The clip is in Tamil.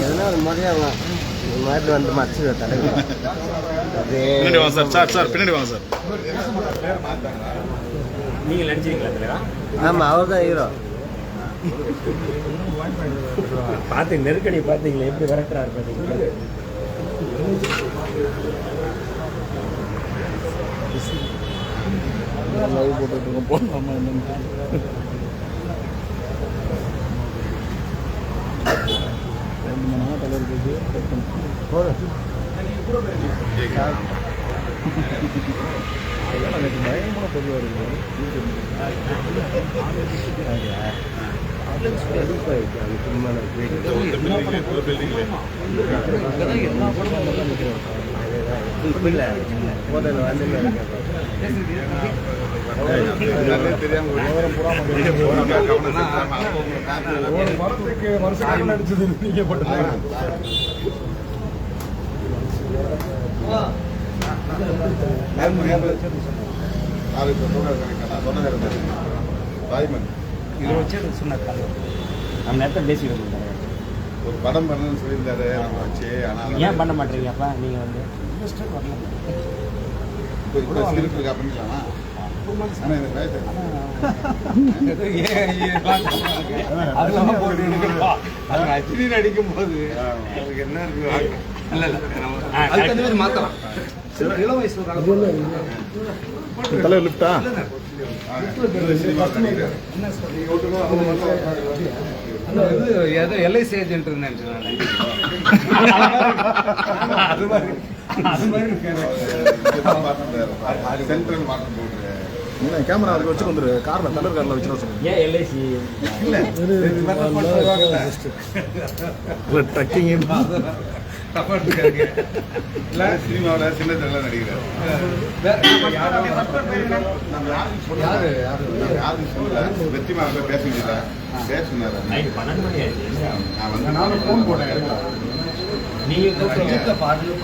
எதுனா ஒரு முறையாக இந்த மாதிரி வந்து மறைச்சு தலைவர் பின்னாடி வாங்க சார். சார் பின்னாடி வாங்க சார். நீங்கள் நடிச்சிருக்கீங்களா தலைவா? ஆமாம், அவர் தான் ஹீரோ. பார்த்து நெருக்கடி பார்த்தீங்களா எப்படி விரட்டுறாரு பார்த்தீங்களா? லைவ் போட்டுருக்கோம் போடலாமா என்னன்னு தலைவருக்கு எனக்கு பயங்கரமான பொதுவாக இருக்குது. இதை வச்சு சொன்னார் நம்ம நேரத்தை பேசிக்கிட்டு ஒரு படம் பண்ணணும்னு சொல்லியிருந்தாரு. நம்ம வச்சு ஆனால் ஏன் பண்ண மாட்டீங்க? அப்போ நீங்கள் வந்து இப்போ ஸ்கிரிப்ட் இருக்கா பண்ணிக்கலாமா? ஆனால் எனக்கு வயசு அடிக்கும் போது அதுக்கு என்ன இருக்கு? இல்ல மாத்தலாம். இளம் வயசு தலைவர் லிஃப்டா எல்ஐசி ஏஜென்ட் இருந்தேன். அது மாதிரி சென்ட்ரல் மாற்றம் போட்டு கேமரா அதுக்கு வச்சு வந்துரு. காரில் தலைவர் காரில் வச்சுருவோம் சொல்லுங்க. ஏன் எல்ஐசி இல்லை ட்ரக்கிங் சினிமாவில் சின்ன திரையில நடிக்கிறார். யாரும் சொல்லல. வெற்றி மாவட்ட பேசுகிறா பேசுனாரு. நான் வந்து நானும் ஃபோன் போட்டேன். நீங்கள் பாடல்